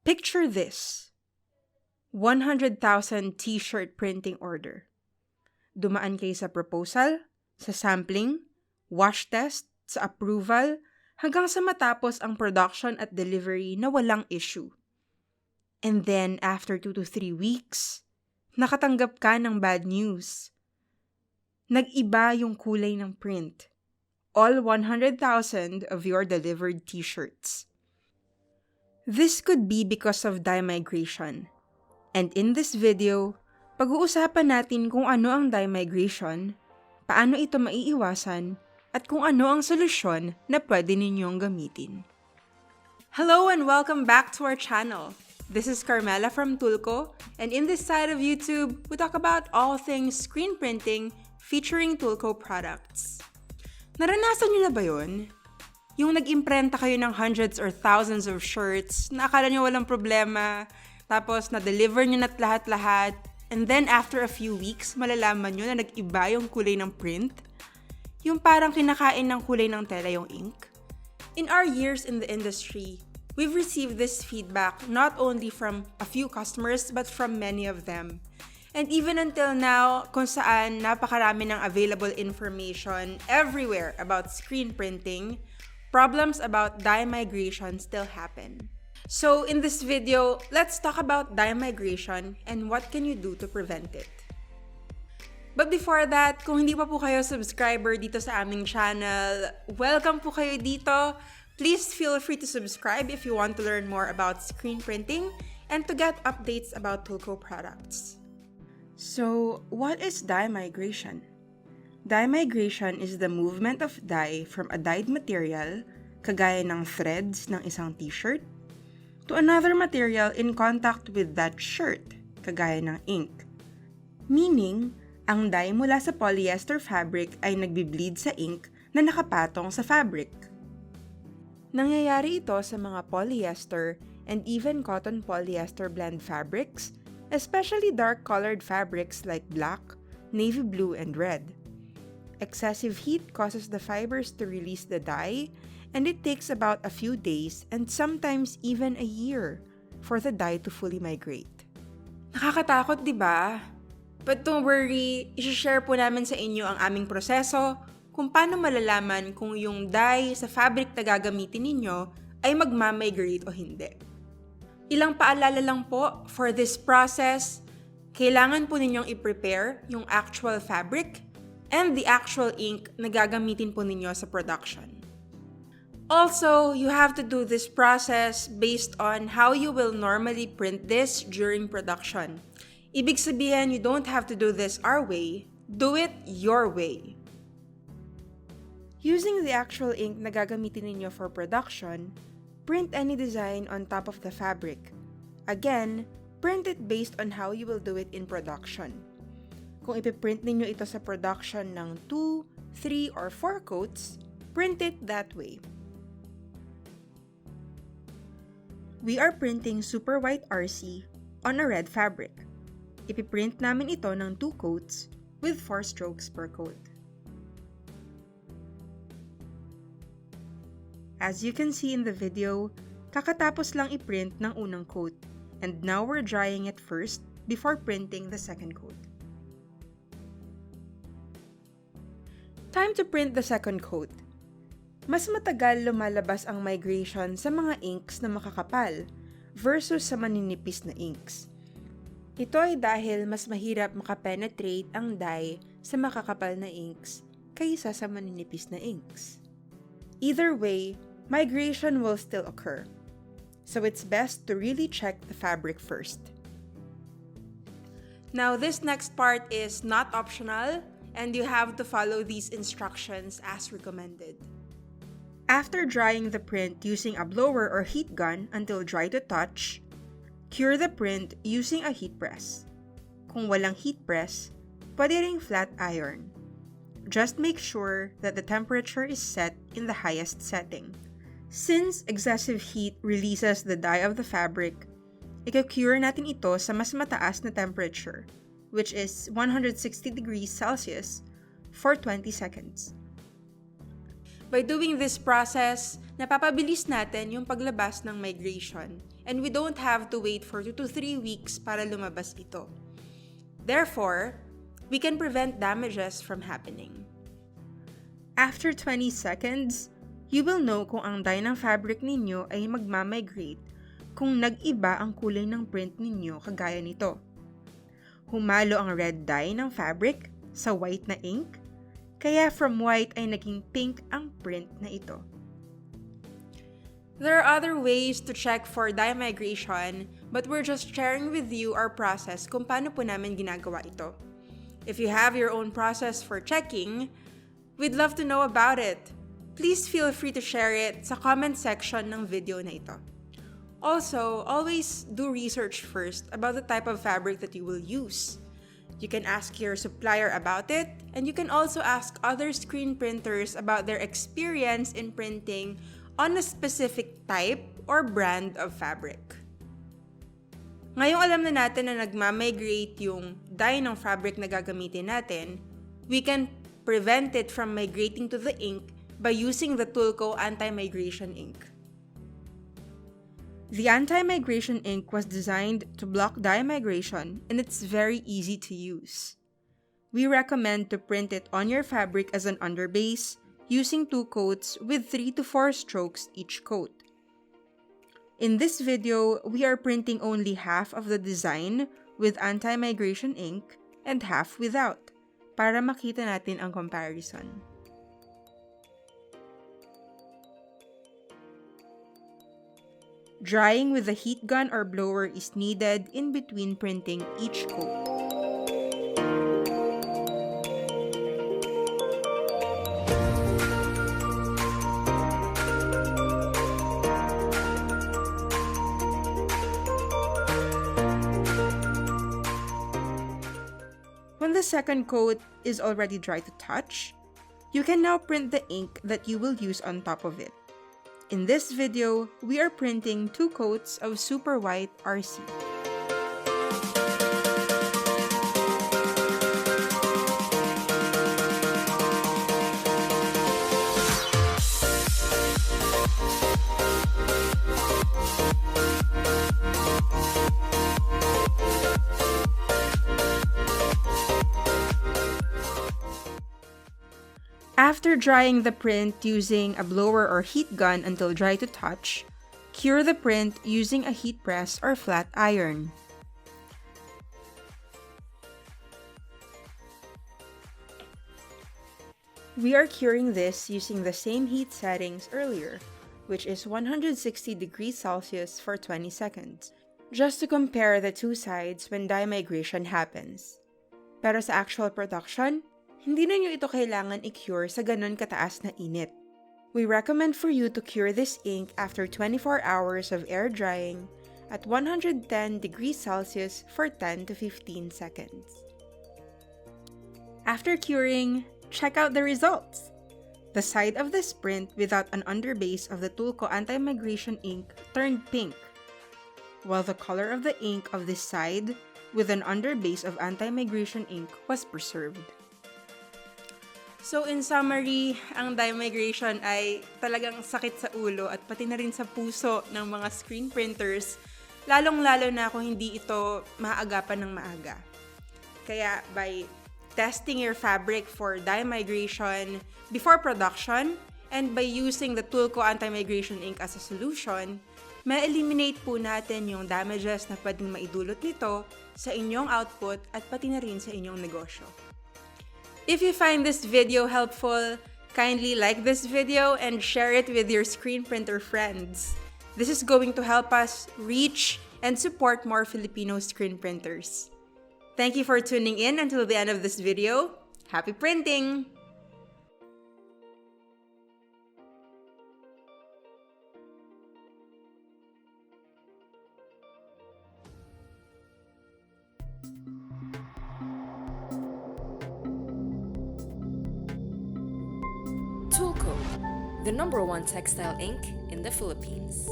Picture this. 100,000 t-shirt printing order. Dumaan kayo sa proposal, sa sampling, wash test, sa approval, hanggang sa matapos ang production at delivery na walang issue. And then, after 2 to 3 weeks, nakatanggap ka ng bad news. Nag-iba yung kulay ng print. All 100,000 of your delivered t-shirts. This could be because of dye migration. And in this video, pag-uusapan natin kung ano ang dye migration, paano ito maiiwasan, at kung ano ang solusyon na pwede ninyong gamitin. Hello and welcome back to our channel. This is Carmela from Tulco, and in this side of YouTube, we talk about all things screen printing featuring Tulco products. Naranasan niyo na ba yun? Yung nag-imprenta kayo ng hundreds or thousands of shirts na akala niyo walang problema, tapos na-deliver niyo na't lahat-lahat, and then after a few weeks, malalaman niyo na nag-iba yung kulay ng print? Yung parang kinakain ng kulay ng tela yung ink? In our years in the industry, we've received this feedback not only from a few customers but from many of them. And even until now, kung saan napakarami ng available information everywhere about screen printing, problems about dye migration still happen. So in this video, let's talk about dye migration and what can you do to prevent it. But before that, kung hindi pa po kayo subscriber dito sa aming channel, welcome po kayo dito. Please feel free to subscribe if you want to learn more about screen printing and to get updates about Tulco products. So, what is dye migration? Dye migration is the movement of dye from a dyed material, kagaya ng threads ng isang t-shirt, to another material in contact with that shirt, kagaya ng ink. Meaning, ang dye mula sa polyester fabric ay nagbi-bleed sa ink na nakapatong sa fabric. Nangyayari ito sa mga polyester and even cotton polyester blend fabrics, especially dark-colored fabrics like black, navy blue, and red. Excessive heat causes the fibers to release the dye, and it takes about a few days and sometimes even a year for the dye to fully migrate. Nakakatakot, di ba? But don't worry, i-share po namin sa inyo ang aming proseso kung paano malalaman kung yung dye sa fabric na gagamitin ninyo ay magmamigrate o hindi. Ilang paalala lang po, for this process, kailangan po ninyong i-prepare yung actual fabric and the actual ink na gagamitin po ninyo sa production. Also, you have to do this process based on how you will normally print this during production. Ibig sabihin, you don't have to do this our way, do it your way. Using the actual ink na gagamitin ninyo for production, print any design on top of the fabric. Again, print it based on how you will do it in production. Kung ipiprint ninyo ito sa production ng 2, 3, or 4 coats, print it that way. We are printing super white RC on a red fabric. Ipiprint namin ito ng 2 coats with 4 strokes per coat. As you can see in the video, kakatapos lang iprint ng unang coat, and now we're drying it first before printing the second coat. Time to print the second coat. Mas matagal lumalabas ang migration sa mga inks na makakapal versus sa maninipis na inks. Ito ay dahil mas mahirap makapenetrate ang dye sa makakapal na inks kaysa sa maninipis na inks. Either way, migration will still occur. So it's best to really check the fabric first. Now this next part is not optional and you have to follow these instructions as recommended. After drying the print using a blower or heat gun until dry to touch, cure the print using a heat press. Kung walang heat press, pwede ring flat iron. Just make sure that the temperature is set in the highest setting. Since excessive heat releases the dye of the fabric, i-cure natin ito sa mas mataas na temperature, which is 160 degrees Celsius, for 20 seconds. By doing this process, napapabilis natin yung paglabas ng migration and we don't have to wait for 2 to 3 weeks para lumabas ito. Therefore, we can prevent damages from happening. After 20 seconds, you will know kung ang dye ng fabric ninyo ay magmamigrate kung nag-iba ang kulay ng print ninyo kagaya nito. Humalo ang red dye ng fabric sa white na ink, kaya from white ay naging pink ang print na ito. There are other ways to check for dye migration, but we're just sharing with you our process kung paano po namin ginagawa ito. If you have your own process for checking, we'd love to know about it. Please feel free to share it sa comment section ng video na ito. Also, always do research first about the type of fabric that you will use. You can ask your supplier about it, and you can also ask other screen printers about their experience in printing on a specific type or brand of fabric. Ngayong alam na natin na nagmamigrate yung dye ng fabric na gagamitin natin, we can prevent it from migrating to the ink by using the Tulco anti-migration ink. The anti-migration ink was designed to block dye migration, and it's very easy to use. We recommend to print it on your fabric as an underbase using 2 coats with 3 to 4 strokes each coat. In this video, we are printing only half of the design with anti-migration ink and half without para makita natin ang comparison. Drying with a heat gun or blower is needed in between printing each coat. When the second coat is already dry to touch, you can now print the ink that you will use on top of it. In this video, we are printing 2 coats of super white RC. After drying the print using a blower or heat gun until dry to touch, cure the print using a heat press or flat iron. We are curing this using the same heat settings earlier, which is 160 degrees Celsius for 20 seconds, just to compare the 2 sides when dye migration happens. Pero sa actual production, hindi na nyo ito kailangan i-cure sa ganun kataas na init. We recommend for you to cure this ink after 24 hours of air drying at 110 degrees Celsius for 10 to 15 seconds. After curing, check out the results. The side of this print without an underbase of the Tulco anti-migration ink turned pink, while the color of the ink of this side with an underbase of anti-migration ink was preserved. So in summary, ang dye migration ay talagang sakit sa ulo at pati na rin sa puso ng mga screen printers, lalong-lalo na kung hindi ito maaagapan ng maaga. Kaya by testing your fabric for dye migration before production and by using the Tulco anti-migration ink as a solution, ma-eliminate po natin yung damages na pwedeng maidulot nito sa inyong output at pati na rin sa inyong negosyo. If you find this video helpful, kindly like this video and share it with your screen printer friends. This is going to help us reach and support more Filipino screen printers. Thank you for tuning in until the end of this video. Happy printing! Tulco, the #1 textile ink in the Philippines.